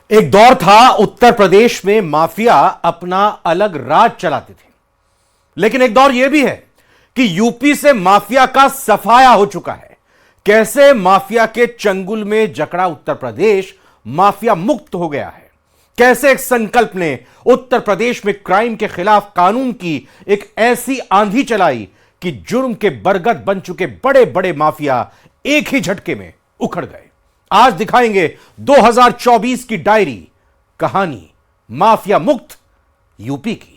एक दौर था उत्तर प्रदेश में माफिया अपना अलग राज चलाते थे, लेकिन एक दौर यह भी है कि यूपी से माफिया का सफाया हो चुका है। कैसे माफिया के चंगुल में जकड़ा उत्तर प्रदेश माफिया मुक्त हो गया है, कैसे एक संकल्प ने उत्तर प्रदेश में क्राइम के खिलाफ कानून की एक ऐसी आंधी चलाई कि जुर्म के बरगद बन चुके बड़े बड़े माफिया एक ही झटके में उखड़ गए। आज दिखाएंगे 2024 की डायरी, कहानी माफिया मुक्त यूपी की।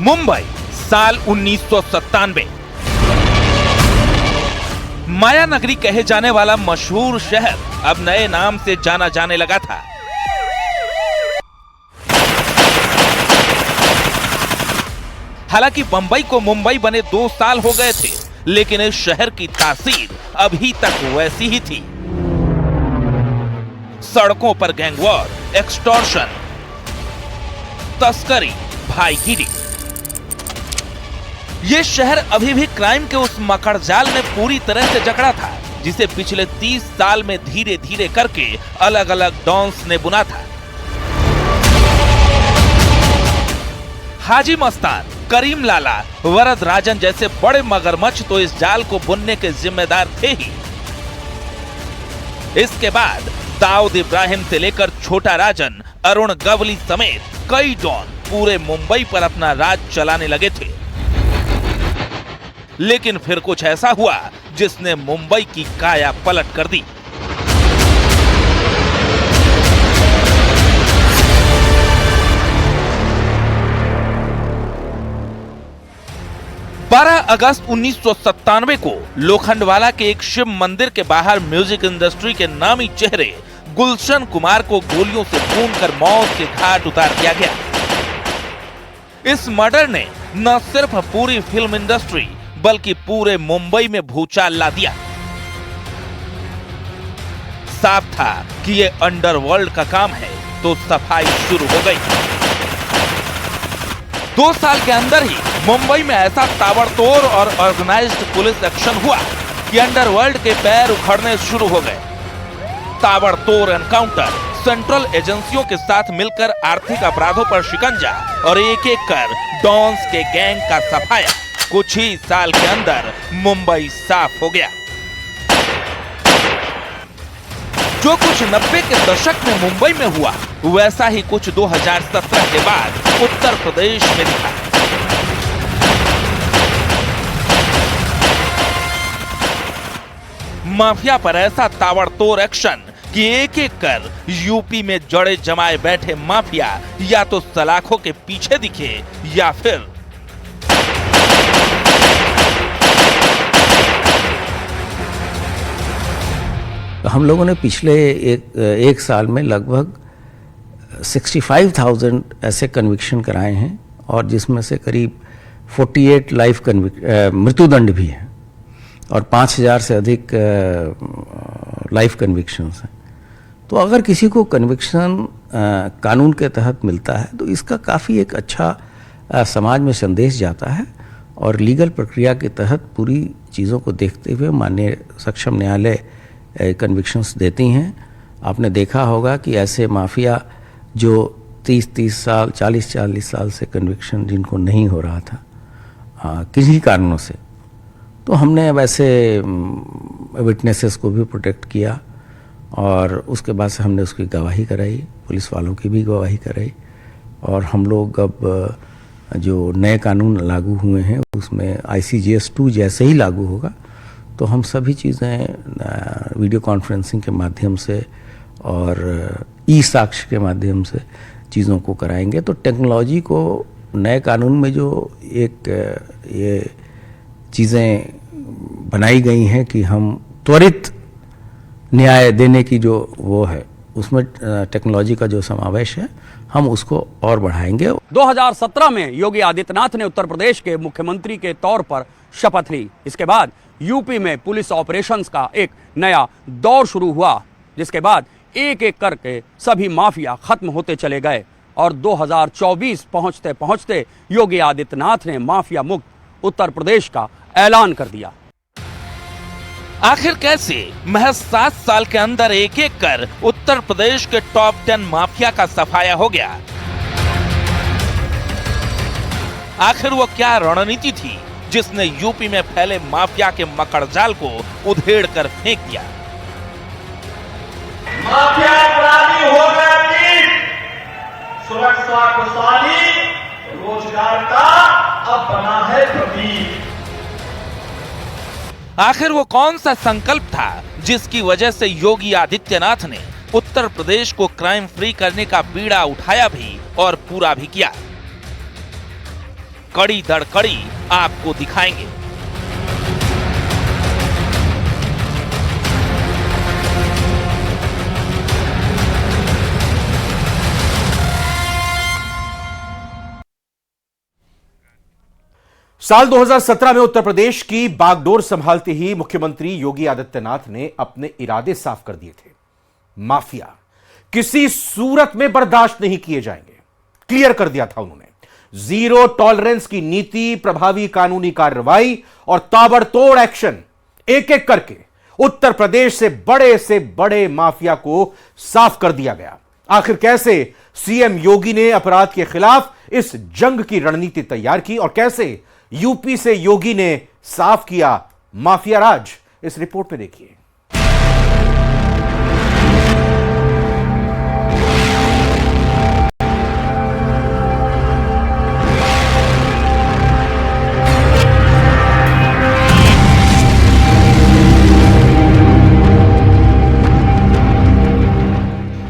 मुंबई साल 1997। माया नगरी कहे जाने वाला मशहूर शहर अब नए नाम से जाना जाने लगा था। हालांकि बंबई को मुंबई बने 2 साल हो गए थे, लेकिन इस शहर की तासीर अभी तक वैसी ही थी। सड़कों पर गैंगवॉर, एक्सटॉर्शन, तस्करी, भाईगिरी। ये शहर अभी भी क्राइम के उस मकड़जाल में पूरी तरह से जकड़ा था, जिसे पिछले 30 साल में धीरे धीरे करके अलग अलग डॉन्स ने बुना था। हाजी मस्तान, करीम लाला, वरद राजन जैसे बड़े मगरमच्छ तो इस जाल को बुनने के जिम्मेदार थे ही। इसके बाद दाऊद इब्राहिम से लेकर छोटा राजन, अरुण गवली समेत कई डॉन पूरे मुंबई पर अपना राज चलाने लगे थे। लेकिन फिर कुछ ऐसा हुआ जिसने मुंबई की काया पलट कर दी। अगस्त 1997 को लोखंडवाला के एक शिव मंदिर के बाहर म्यूजिक इंडस्ट्री के नामी चेहरे गुलशन कुमार को गोलियों से भूनकर मौत के घाट उतार दिया गया। इस मर्डर ने न सिर्फ पूरी फिल्म इंडस्ट्री बल्कि पूरे मुंबई में भूचाल ला दिया। साफ था कि ये अंडरवर्ल्ड का काम है, तो सफाई शुरू हो गई। 2 साल के अंदर ही मुंबई में ऐसा ताबड़तोड़ और ऑर्गेनाइज्ड पुलिस एक्शन हुआ कि अंडरवर्ल्ड के पैर उखड़ने शुरू हो गए। ताबड़तोड़ एनकाउंटर, सेंट्रल एजेंसियों के साथ मिलकर आर्थिक अपराधों पर शिकंजा और एक एक कर डॉन्स के गैंग का सफाया। कुछ ही साल के अंदर मुंबई साफ हो गया। जो कुछ 90 के दशक में मुंबई में हुआ, वैसा ही कुछ 2017 के बाद उत्तर प्रदेश में दिखा। माफिया पर ऐसा ताबड़तोड़ एक्शन कि एक एक कर यूपी में जड़े जमाए बैठे माफिया या तो सलाखों के पीछे दिखे या फिर हम लोगों ने पिछले एक साल में लगभग 65,000 ऐसे कन्विक्शन कराए हैं, और जिसमें से करीब 48 लाइफ मृत्युदंड भी हैं और 5,000 से अधिक लाइफ कन्विक्शंस हैं। तो अगर किसी को कन्विक्शन कानून के तहत मिलता है तो इसका काफ़ी एक अच्छा समाज में संदेश जाता है, और लीगल प्रक्रिया के तहत पूरी चीज़ों को देखते हुए माननीय सक्षम न्यायालय कन्विक्शंस देती हैं। आपने देखा होगा कि ऐसे माफिया जो 30 साल 40 साल से कन्विक्शन जिनको नहीं हो रहा था किसी कारणों से, तो हमने वैसे विटनेसेस को भी प्रोटेक्ट किया, और उसके बाद से हमने उसकी गवाही कराई, पुलिस वालों की भी गवाही कराई। और हम लोग अब जो नए कानून लागू हुए हैं उसमें ICGS 2 जैसे ही लागू होगा तो हम सभी चीज़ें वीडियो कॉन्फ्रेंसिंग के माध्यम से और ई-साक्ष्य के माध्यम से चीज़ों को कराएंगे। तो टेक्नोलॉजी को नए कानून में जो एक ये चीज़ें बनाई गई हैं कि हम त्वरित न्याय देने की जो वो है, उसमें टेक्नोलॉजी का जो समावेश है हम उसको और बढ़ाएंगे। 2017 में योगी आदित्यनाथ ने उत्तर प्रदेश के मुख्यमंत्री के तौर पर शपथ ली। इसके बाद यूपी में पुलिस ऑपरेशंस का एक नया दौर शुरू हुआ, जिसके बाद एक एक करके सभी माफिया खत्म होते चले गए और 2024 पहुंचते पहुंचते योगी आदित्यनाथ ने माफिया मुक्त उत्तर प्रदेश का ऐलान कर दिया। आखिर कैसे महज 7 साल के अंदर एक एक कर उत्तर प्रदेश के टॉप 10 माफिया का सफाया हो गया? आखिर वो क्या रणनीति थी जिसने यूपी में फैले माफिया के मकड़जाल को उधेड़ कर फेंक दिया? माफिया अपराधी हो गए, सुरक्षा खुशहाली रोजगार का अब बना है प्रतीक। आखिर वो कौन सा संकल्प था जिसकी वजह से योगी आदित्यनाथ ने उत्तर प्रदेश को क्राइम फ्री करने का बीड़ा उठाया भी और पूरा भी किया? कड़ी दर कड़ी आपको दिखाएंगे। साल 2017 में उत्तर प्रदेश की बागडोर संभालते ही मुख्यमंत्री योगी आदित्यनाथ ने अपने इरादे साफ कर दिए थे। माफिया किसी सूरत में बर्दाश्त नहीं किए जाएंगे, क्लियर कर दिया था उन्होंने। जीरो टॉलरेंस की नीति, प्रभावी कानूनी कार्रवाई और ताबड़तोड़ एक्शन, एक एक करके उत्तर प्रदेश से बड़े माफिया को साफ कर दिया गया। आखिर कैसे सीएम योगी ने अपराध के खिलाफ इस जंग की रणनीति तैयार की और कैसे यूपी से योगी ने साफ किया माफिया राज, इस रिपोर्ट में देखिए।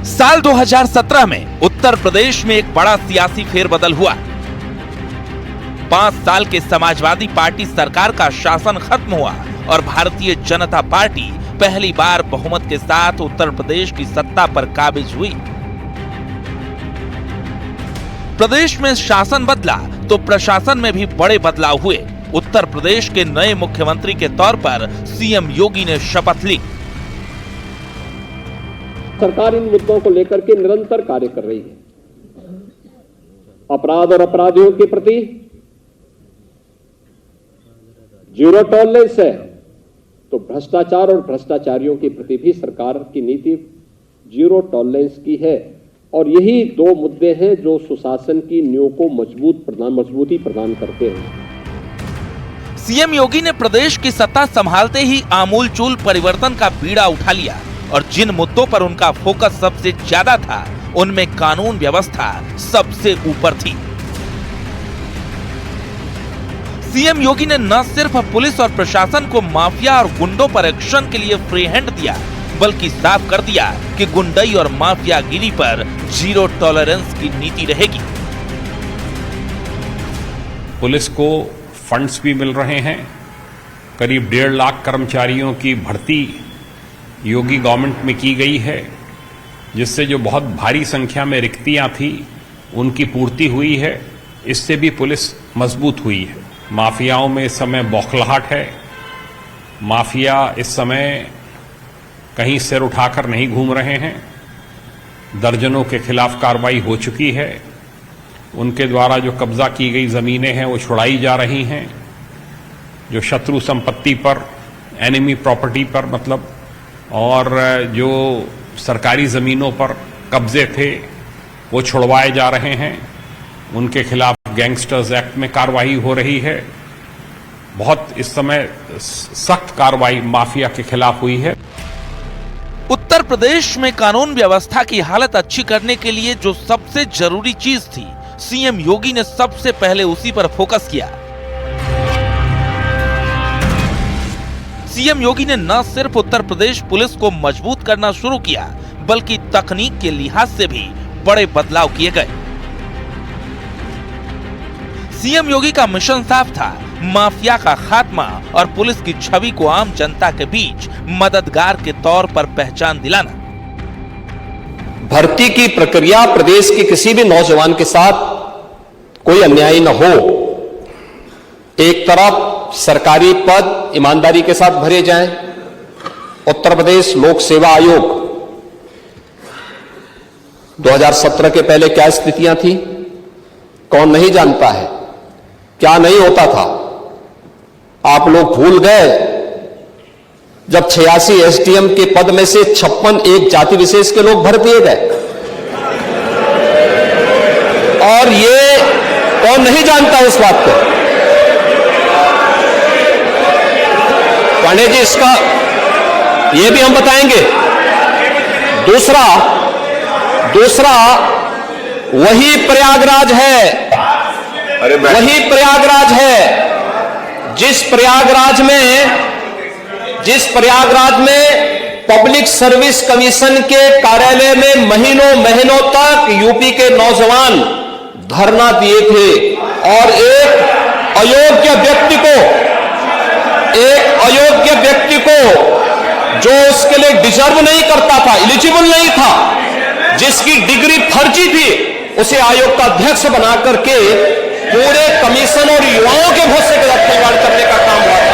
साल 2017 में उत्तर प्रदेश में एक बड़ा सियासी फेरबदल हुआ। 5 साल के समाजवादी पार्टी सरकार का शासन खत्म हुआ और भारतीय जनता पार्टी पहली बार बहुमत के साथ उत्तर प्रदेश की सत्ता पर काबिज हुई। प्रदेश में शासन बदला तो प्रशासन में भी बड़े बदलाव हुए। उत्तर प्रदेश के नए मुख्यमंत्री के तौर पर सीएम योगी ने शपथ ली। सरकार इन मुद्दों को लेकर के निरंतर कार्य कर रही है। अपराध और अपराधियों के प्रति जीरो टॉलरेंस है, तो भ्रष्टाचार और भ्रष्टाचारियों के प्रति भी सरकार की नीति जीरो टॉलरेंस की है। और यही दो मुद्दे हैं जो सुशासन की नींव को मजबूती प्रदान करते हैं। सीएम योगी ने प्रदेश की सत्ता संभालते ही आमूलचूल परिवर्तन का बीड़ा उठा लिया और जिन मुद्दों पर उनका फोकस सबसे ज्यादा था उनमें कानून व्यवस्था सबसे ऊपर थी। सीएम योगी ने न सिर्फ पुलिस और प्रशासन को माफिया और गुंडों पर एक्शन के लिए फ्री हैंड दिया, बल्कि साफ कर दिया कि गुंडई और माफियागिरी पर जीरो टॉलरेंस की नीति रहेगी। पुलिस को फंड्स भी मिल रहे हैं। करीब 1.5 लाख कर्मचारियों की भर्ती योगी गवर्नमेंट में की गई है, जिससे जो बहुत भारी संख्या में रिक्तियां थी उनकी पूर्ति हुई है। इससे भी पुलिस मजबूत हुई है। माफियाओं में इस समय बौखलाहट है। माफिया इस समय कहीं सिर उठाकर नहीं घूम रहे हैं। दर्जनों के खिलाफ कार्रवाई हो चुकी है। उनके द्वारा जो कब्जा की गई जमीनें हैं वो छुड़ाई जा रही हैं। जो शत्रु संपत्ति पर, एनिमी प्रॉपर्टी पर मतलब, और जो सरकारी जमीनों पर कब्जे थे वो छुड़वाए जा रहे हैं। उनके खिलाफ गैंगस्टर्स एक्ट में कार्रवाई हो रही है। बहुत इस समय सख्त कार्रवाई माफिया के खिलाफ हुई है। उत्तर प्रदेश में कानून व्यवस्था की हालत अच्छी करने के लिए जो सबसे जरूरी चीज थी, सीएम योगी ने सबसे पहले उसी पर फोकस किया। सीएम योगी ने न सिर्फ उत्तर प्रदेश पुलिस को मजबूत करना शुरू किया, बल्कि तकनीक के लिहाज से भी बड़े बदलाव किए गए। सीएम योगी का मिशन साफ था, माफिया का खात्मा और पुलिस की छवि को आम जनता के बीच मददगार के तौर पर पहचान दिलाना। भर्ती की प्रक्रिया प्रदेश के किसी भी नौजवान के साथ कोई अन्याय न हो। एक तरफ सरकारी पद ईमानदारी के साथ भरे जाएं। उत्तर प्रदेश लोक सेवा आयोग 2017 के पहले क्या स्थितियां थी, कौन नहीं जानता है, क्या नहीं होता था। आप लोग भूल गए जब 86 एसडीएम के पद में से 56 एक जाति विशेष के लोग भर दिए गए, और ये कौन नहीं जानता इस बात को। पांडे जी, इसका ये भी हम बताएंगे। दूसरा वही प्रयागराज है, वही प्रयागराज है जिस प्रयागराज में पब्लिक सर्विस कमीशन के कार्यालय में महीनों तक यूपी के नौजवान धरना दिए थे, और एक अयोग्य व्यक्ति को जो उसके लिए डिजर्व नहीं करता था, एलिजिबल नहीं था, जिसकी डिग्री फर्जी थी, उसे आयोग का अध्यक्ष बना करके पूरे कमीशन और युवाओं के भरोसे के खिलवाड़ करने का काम हुआ था।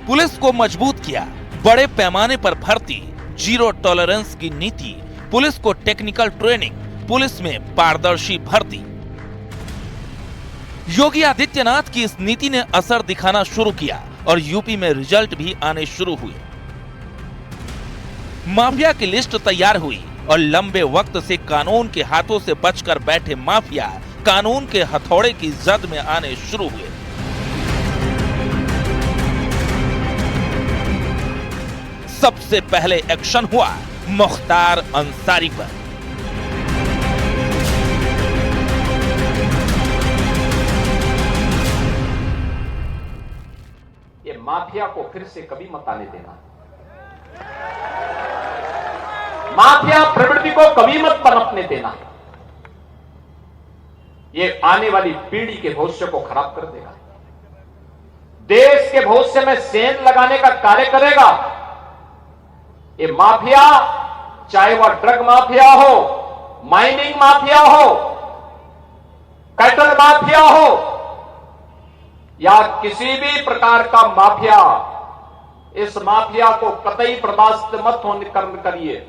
पुलिस को मजबूत किया, बड़े पैमाने पर भर्ती, जीरो टॉलरेंस की नीति, पुलिस को टेक्निकल ट्रेनिंग, पुलिस में पारदर्शी भर्ती। योगी आदित्यनाथ की इस नीति ने असर दिखाना शुरू किया और यूपी में रिजल्ट भी आने शुरू हुए। माफिया की लिस्ट तैयार हुई और लंबे वक्त से कानून के हाथों से बचकर बैठे माफिया कानून के हथौड़े की जद में आने शुरू हुए। सबसे पहले एक्शन हुआ मुख्तार अंसारी पर। ये माफिया को फिर से कभी मत आने देना, माफिया प्रवृत्ति को कभी मत पनपने देना। ये आने वाली पीढ़ी के भविष्य को खराब कर देगा, देश के भविष्य में सेंध लगाने का कार्य करेगा। ये माफिया, चाहे वह ड्रग माफिया हो, माइनिंग माफिया हो, कैटल माफिया हो, या किसी भी प्रकार का माफिया, इस माफिया को कतई बर्दाश्त मत होने करिए।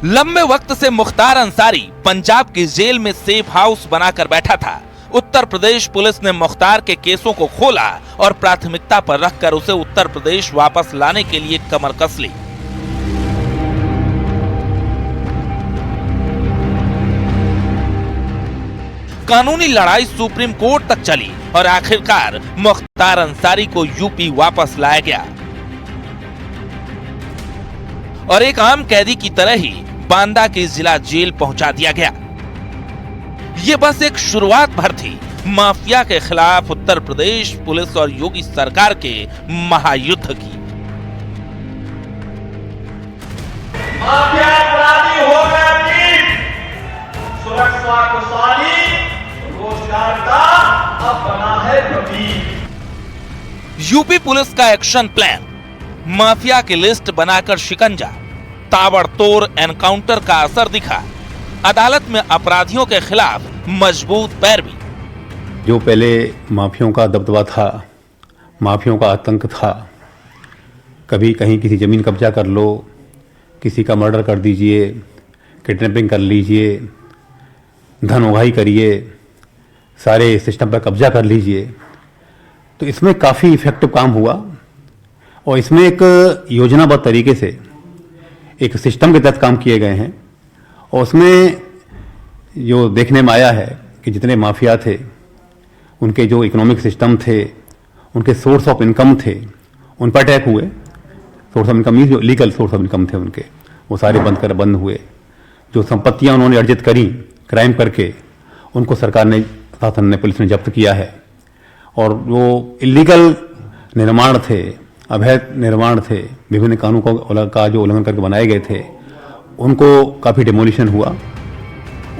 लंबे वक्त से मुख्तार अंसारी पंजाब की जेल में सेफ हाउस बनाकर बैठा था। उत्तर प्रदेश पुलिस ने मुख्तार के केसों को खोला और प्राथमिकता पर रखकर उसे उत्तर प्रदेश वापस लाने के लिए कमर कस ली। कानूनी लड़ाई सुप्रीम कोर्ट तक चली और आखिरकार मुख्तार अंसारी को यूपी वापस लाया गया और एक आम कैदी की तरह ही बांदा की जिला जेल पहुंचा दिया गया। ये बस एक शुरुआत भर थी माफिया के खिलाफ उत्तर प्रदेश पुलिस और योगी सरकार के महायुद्ध की। माफिया अपराधी हो गए, सुरक्षा खुशहाली रोजगार का अब बना है प्रतीक। यूपी पुलिस का एक्शन प्लान, माफिया की लिस्ट बनाकर शिकंजा, ताबड़तोड़ एनकाउंटर का असर दिखा, अदालत में अपराधियों के खिलाफ मजबूत पैरवी। जो पहले माफियों का दबदबा था, माफियों का आतंक था, कभी कहीं किसी जमीन कब्जा कर लो, किसी का मर्डर कर दीजिए, किडनैपिंग कर लीजिए, धन उगाही करिए, सारे सिस्टम पर कब्जा कर लीजिए, तो इसमें काफ़ी इफेक्टिव काम हुआ और इसमें एक योजनाबद्ध तरीके से एक सिस्टम के तहत काम किए गए हैं। और उसमें जो देखने में आया है कि जितने माफिया थे, उनके जो इकोनॉमिक सिस्टम थे, उनके सोर्स ऑफ इनकम थे, उन पर अटैक हुए। सोर्स ऑफ इनकम, जो लीगल सोर्स ऑफ इनकम थे उनके, वो सारे बंद हुए। जो संपत्तियां उन्होंने अर्जित करी क्राइम करके, उनको सरकार ने, शासन ने, पुलिस ने जब्त किया है। और वो इलीगल निर्माण थे, अवैध निर्माण थे, विभिन्न कानूनों का जो उल्लंघन करके बनाए गए थे, उनको काफी डिमोलिशन हुआ।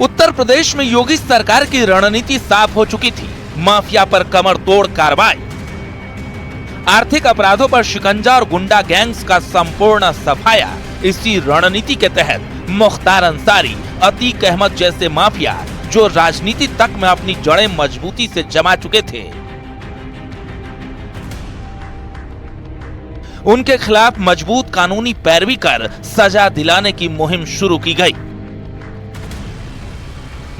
उत्तर प्रदेश में योगी सरकार की रणनीति साफ हो चुकी थी। माफिया पर कमर तोड़ कार्रवाई, आर्थिक अपराधों पर शिकंजा और गुंडा गैंग्स का संपूर्ण सफाया, इसी रणनीति के तहत मुख्तार अंसारी, अतीक अहमद जैसे माफिया जो राजनीति तक में अपनी जड़ें मजबूती से जमा चुके थे, उनके खिलाफ मजबूत कानूनी पैरवी कर सजा दिलाने की मुहिम शुरू की गई।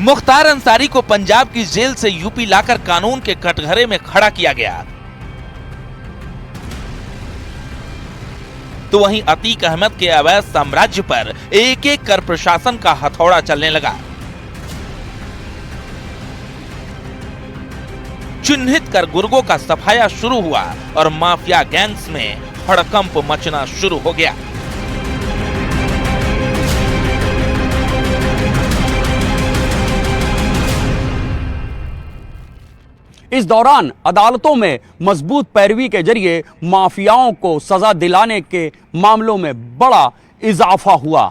मुख्तार अंसारी को पंजाब की जेल से यूपी लाकर कानून के कटघरे में खड़ा किया गया, तो वहीं अतीक अहमद के अवैध साम्राज्य पर एक एक कर प्रशासन का हथौड़ा चलने लगा। चिन्हित कर गुर्गों का सफाया शुरू हुआ और माफिया गैंग्स में हड़कंप मचना शुरू हो गया। इस दौरान अदालतों में मजबूत पैरवी के जरिए माफियाओं को सजा दिलाने के मामलों में बड़ा इजाफा हुआ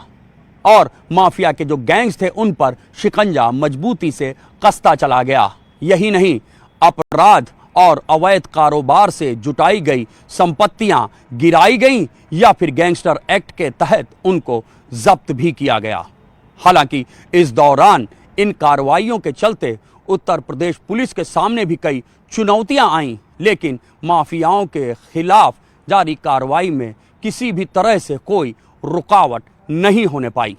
और माफिया के जो गैंग्स थे उन पर शिकंजा मजबूती से कसता चला गया। यही नहीं, अपराध और अवैध कारोबार से जुटाई गई संपत्तियां गिराई गईं या फिर गैंगस्टर एक्ट के तहत उनको जब्त भी किया गया। हालांकि इस दौरान इन कार्रवाइयों के चलते उत्तर प्रदेश पुलिस के सामने भी कई चुनौतियां आईं, लेकिन माफियाओं के खिलाफ जारी कार्रवाई में किसी भी तरह से कोई रुकावट नहीं होने पाई।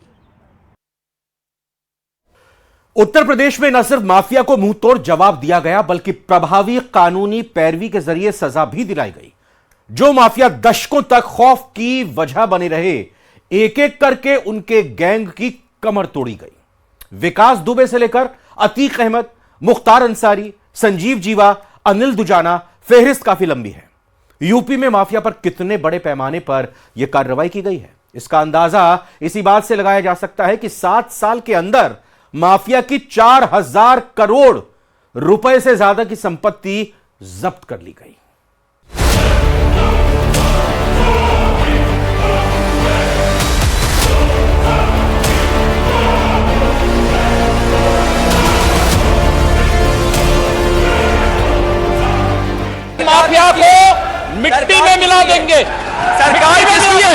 उत्तर प्रदेश में न सिर्फ माफिया को मुंह तोड़ जवाब दिया गया, बल्कि प्रभावी कानूनी पैरवी के जरिए सजा भी दिलाई गई। जो माफिया दशकों तक खौफ की वजह बने रहे, एक एक करके उनके गैंग की कमर तोड़ी गई। विकास दुबे से लेकर अतीक अहमद, मुख्तार अंसारी, संजीव जीवा, अनिल दुजाना, फेहरिस्त काफी लंबी है। यूपी में माफिया पर कितने बड़े पैमाने पर यह कार्रवाई की गई है, इसका अंदाजा इसी बात से लगाया जा सकता है कि 7 साल के अंदर माफिया की 4000 करोड़ रुपए से ज्यादा की संपत्ति जब्त कर ली गई। माफिया को मिट्टी में मिला देंगे। सरकार किसकी है?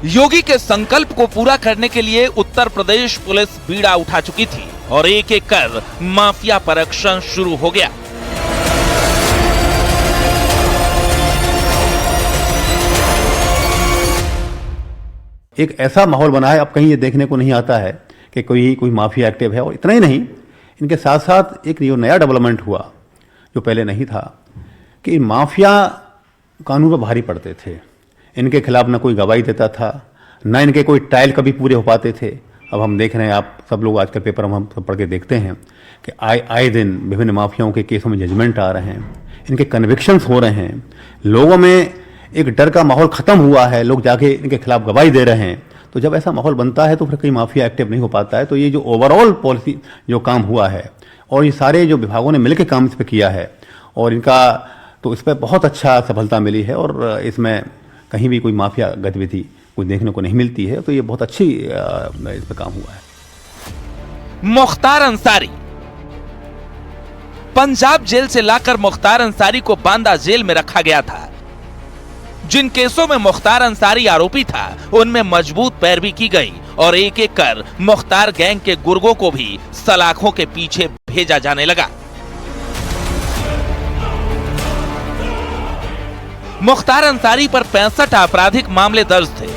योगी के संकल्प को पूरा करने के लिए उत्तर प्रदेश पुलिस बीड़ा उठा चुकी थी और एक एक कर माफिया पर एक्शन शुरू हो गया। एक ऐसा माहौल बना है, अब कहीं ये देखने को नहीं आता है कि कोई माफिया एक्टिव है। और इतना ही नहीं, इनके साथ साथ एक जो नया डेवलपमेंट हुआ जो पहले नहीं था, कि माफिया कानून पर भारी पड़ते थे। इनके खिलाफ ना कोई गवाही देता था, ना इनके कोई ट्रायल कभी पूरे हो पाते थे। अब हम देख रहे हैं, आप सब लोग आजकल पेपर हम सब पढ़ के देखते हैं कि आए दिन विभिन्न माफियाओं के केसों में जजमेंट आ रहे हैं, इनके कन्विक्शंस हो रहे हैं, लोगों में एक डर का माहौल खत्म हुआ है, लोग जाके इनके खिलाफ गवाही दे रहे हैं। तो जब ऐसा माहौल बनता है तो फिर कोई माफिया एक्टिव नहीं हो पाता है। तो ये जो ओवरऑल पॉलिसी जो काम हुआ है और ये सारे जो विभागों ने मिलकर काम इस पर किया है और इनका तो इस पर बहुत अच्छा सफलता मिली है और इसमें कहीं भी कोई माफिया गतिविधि कोई देखने को नहीं मिलती है। तो ये बहुत अच्छी इस पर काम हुआ है। मुख्तार अंसारी, पंजाब जेल से लाकर मुख्तार अंसारी को बांदा जेल में रखा गया था। जिन केसों में मुख्तार अंसारी आरोपी था उनमें मजबूत पैरवी की गई और एक एक कर मुख्तार गैंग के गुर्गों को भी सलाखों के पीछे भेजा जाने लगा। मुख्तार अंसारी पर 65 आपराधिक मामले दर्ज थे,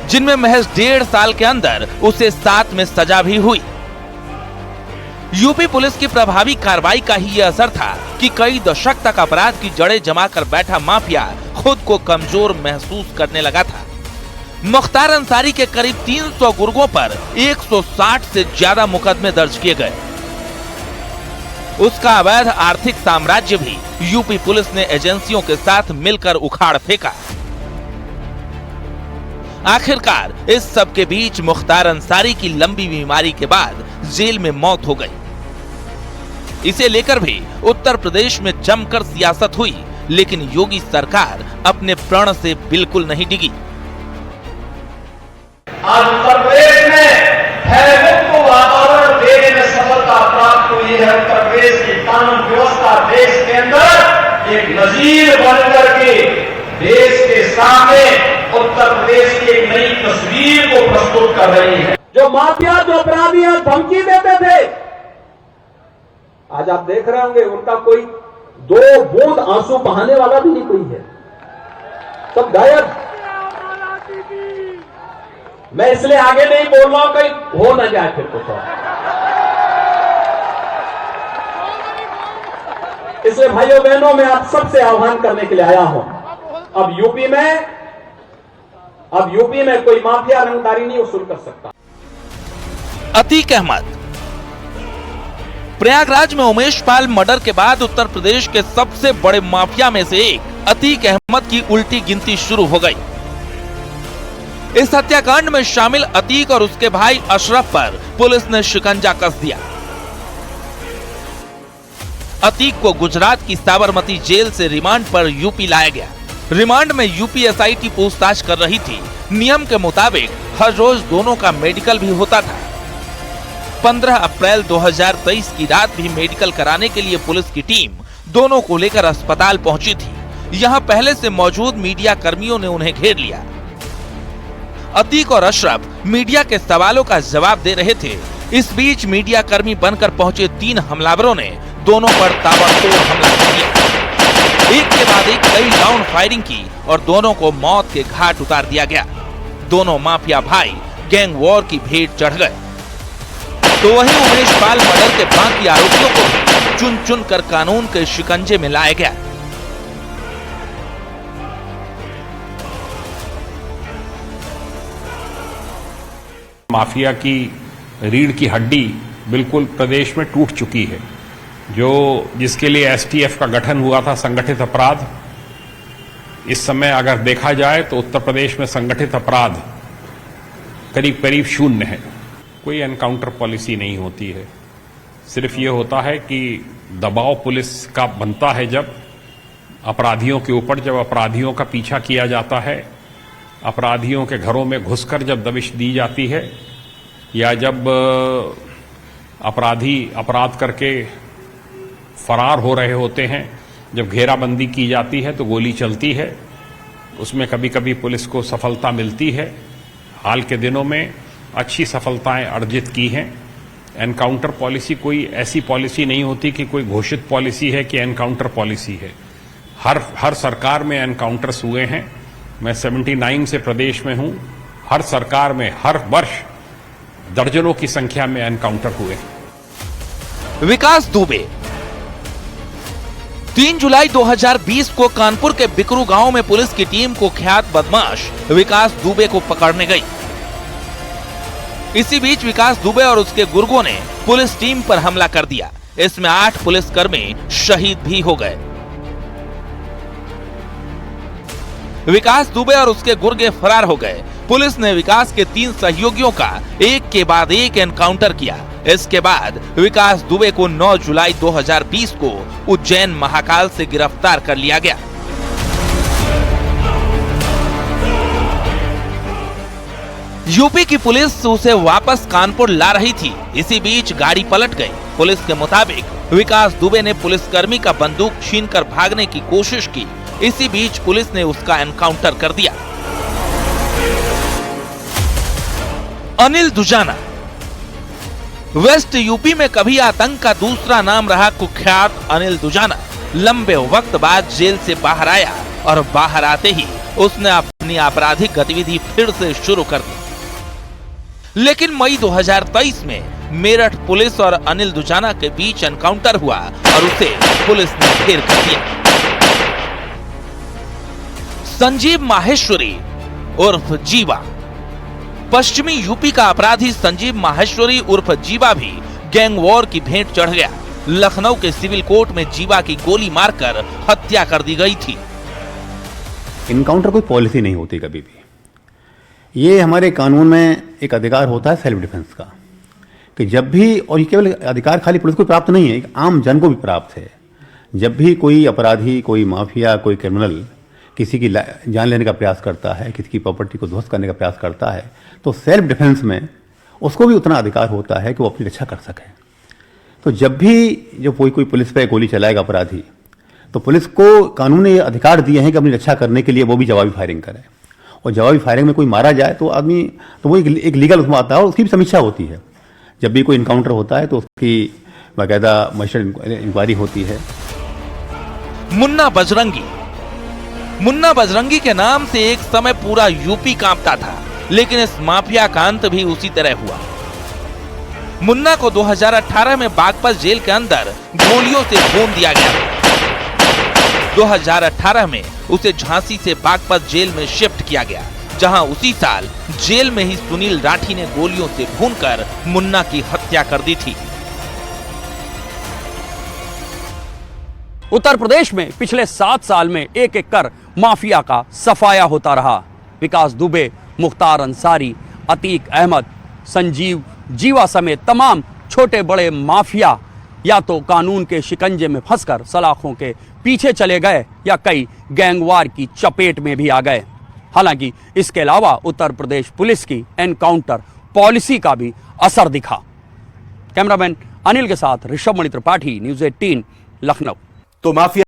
जिनमें महज 1.5 साल के अंदर उसे 7 में सजा भी हुई। यूपी पुलिस की प्रभावी कार्रवाई का ही यह असर था कि कई दशक तक अपराध की जड़ें जमाकर बैठा माफिया खुद को कमजोर महसूस करने लगा था। मुख्तार अंसारी के करीब 300 गुर्गों पर 160 से ज्यादा मुकदमे दर्ज किए गए। उसका अवैध आर्थिक साम्राज्य भी यूपी पुलिस ने एजेंसियों के साथ मिलकर उखाड़ फेंका। आखिरकार इस सब के बीच मुख्तार अंसारी की लंबी बीमारी के बाद जेल में मौत हो गई। इसे लेकर भी उत्तर प्रदेश में जमकर सियासत हुई, लेकिन योगी सरकार अपने प्रण से बिल्कुल नहीं डिगी। आज उत्तर प्रदेश में भयमुक्त वातावरण देने में सफलता प्राप्त हुई है। उत्तर प्रदेश की कानून व्यवस्था कर रही है। जो माफिया, जो अपराधी धमकी देते थे, आज आप देख रहे होंगे उनका कोई 2 बूंद आंसू बहाने वाला भी नहीं कोई है, सब गायब। मैं इसलिए आगे नहीं बोल रहा हूं कहीं हो ना जाए फिर कुछ और। इसलिए भाइयों बहनों, मैं आप सबसे आह्वान करने के लिए आया हूं। अब यूपी में कोई माफिया रंगदारी नहीं वसूल कर सकता। अतीक अहमद। प्रयागराज में उमेश पाल मर्डर के बाद उत्तर प्रदेश के सबसे बड़े माफिया में से एक अतीक अहमद की उल्टी गिनती शुरू हो गई। इस हत्याकांड में शामिल अतीक और उसके भाई अशरफ पर पुलिस ने शिकंजा कस दिया। अतीक को गुजरात की साबरमती जेल से रिमांड पर यूपी लाया गया। रिमांड में यूपी एसआईटी पूछताछ कर रही थी। नियम के मुताबिक हर रोज दोनों का मेडिकल भी होता था। 15 अप्रैल 2023 की रात भी मेडिकल कराने के लिए पुलिस की टीम दोनों को लेकर अस्पताल पहुंची थी। यहां पहले से मौजूद मीडिया कर्मियों ने उन्हें घेर लिया। अतीक और अशरफ मीडिया के सवालों का जवाब दे रहे थे। इस बीच मीडिया कर्मी बनकर पहुंचे 3 हमलावरों ने दोनों पर ताबड़तोड़ हमला कर दिया। एक के बाद एक कई राउंड फायरिंग की और दोनों को मौत के घाट उतार दिया गया। दोनों माफिया भाई गैंग वॉर की भेंट चढ़ गए। तो वहीं उमेश पाल मर्डर के बाकी आरोपियों को चुन चुन कर कानून के शिकंजे में लाया गया। माफिया की रीढ़ की हड्डी बिल्कुल प्रदेश में टूट चुकी है। जिसके लिए एसटीएफ का गठन हुआ था, संगठित अपराध, इस समय अगर देखा जाए तो उत्तर प्रदेश में संगठित अपराध करीब करीब 0 है। कोई एनकाउंटर पॉलिसी नहीं होती है। सिर्फ ये होता है कि दबाव पुलिस का बनता है जब अपराधियों के ऊपर, जब अपराधियों का पीछा किया जाता है, अपराधियों के घरों में घुसकर जब दबिश दी जाती है, या जब अपराधी अपराध करके फरार हो रहे होते हैं, जब घेराबंदी की जाती है तो गोली चलती है। उसमें कभी कभी पुलिस को सफलता मिलती है। हाल के दिनों में अच्छी सफलताएं अर्जित की हैं। एनकाउंटर पॉलिसी कोई ऐसी पॉलिसी नहीं होती कि कोई घोषित पॉलिसी है कि एनकाउंटर पॉलिसी है। हर सरकार में एनकाउंटर्स हुए हैं। मैं 79 से प्रदेश में हूं। हर सरकार में हर वर्ष दर्जनों की संख्या में एनकाउंटर हुए। विकास दुबे। 3 जुलाई 2020 को कानपुर के बिकरू गांव में पुलिस की टीम कुख्यात बदमाश विकास दुबे को पकड़ने गई। इसी बीच विकास दुबे और उसके गुर्गों ने पुलिस टीम पर हमला कर दिया। इसमें 8 पुलिसकर्मी शहीद भी हो गए। विकास दुबे और उसके गुर्गे फरार हो गए। पुलिस ने विकास के 3 सहयोगियों का एक के बाद एक एनकाउंटर किया। इसके बाद विकास दुबे को 9 जुलाई 2020 को उज्जैन महाकाल से गिरफ्तार कर लिया गया। यूपी की पुलिस उसे वापस कानपुर ला रही थी। इसी बीच गाड़ी पलट गई। पुलिस के मुताबिक विकास दुबे ने पुलिसकर्मी का बंदूक छीनकर भागने की कोशिश की। इसी बीच पुलिस ने उसका एनकाउंटर कर दिया। अनिल दुजाना। वेस्ट यूपी में कभी आतंक का दूसरा नाम रहा कुख्यात अनिल दुजाना लंबे वक्त बाद जेल से बाहर आया और बाहर आते ही उसने अपनी आपराधिक गतिविधि फिर से शुरू कर दी। लेकिन मई 2023 में मेरठ पुलिस और अनिल दुजाना के बीच एनकाउंटर हुआ और उसे पुलिस ने घेर कर दिया। संजीव माहेश्वरी उर्फ जीवा। पश्चिमी यूपी का अपराधी संजीव माहेश्वरी उर्फ जीवा भी गैंग वॉर की भेंट चढ़ गया। लखनऊ के सिविल कोर्ट में जीवा की गोली मारकर हत्या कर दी गई थी। इनकाउंटर कोई पॉलिसी नहीं होती कभी भी। ये हमारे कानून में एक अधिकार होता है सेल्फ डिफेंस का, कि जब भी, और ये केवल अधिकार खाली पुलिस को प्राप्त नहीं है, एक आम जन को भी प्राप्त है। जब भी कोई अपराधी, कोई माफिया, कोई क्रिमिनल किसी की जान लेने का प्रयास करता है, किसी की प्रॉपर्टी को ध्वस्त करने का प्रयास करता है, तो सेल्फ डिफेंस में उसको भी उतना अधिकार होता है कि वो अपनी रक्षा कर सके। तो जब भी जो कोई पुलिस पे गोली चलाएगा अपराधी, तो पुलिस को कानून ने ये अधिकार दिए हैं कि अपनी रक्षा करने के लिए वो भी जवाबी फायरिंग करे। और जवाबी फायरिंग में कोई मारा जाए तो आदमी तो वो एक लीगल उसमें आता है और उसकी भी समीक्षा होती है। जब भी कोई इनकाउंटर होता है तो उसकी बाकायदा मजिस्ट्रेट इंक्वायरी होती है। मुन्ना बजरंगी के नाम से एक समय पूरा यूपी कांपता था, लेकिन इस माफिया का अंत भी उसी तरह हुआ। मुन्ना को 2018 में बागपत जेल के अंदर गोलियों से भून दिया गया। 2018 में उसे झांसी से बागपत जेल में शिफ्ट किया गया, जहां उसी साल जेल में ही सुनील राठी ने गोलियों से भूनकर मुन्ना की हत्या कर दी थी। उत्तर प्रदेश में पिछले 7 साल में एक एक कर माफिया का सफाया होता रहा। विकास दुबे, मुख्तार अंसारी, अतीक अहमद, संजीव जीवा समेत तमाम छोटे बड़े माफिया या तो कानून के शिकंजे में फंसकर सलाखों के पीछे चले गए या कई गैंगवार की चपेट में भी आ गए। हालांकि इसके अलावा उत्तर प्रदेश पुलिस की एनकाउंटर पॉलिसी का भी असर दिखा। कैमरामैन अनिल के साथ ऋषभ मणि त्रिपाठी, न्यूज़ 18, लखनऊ। तो माफिया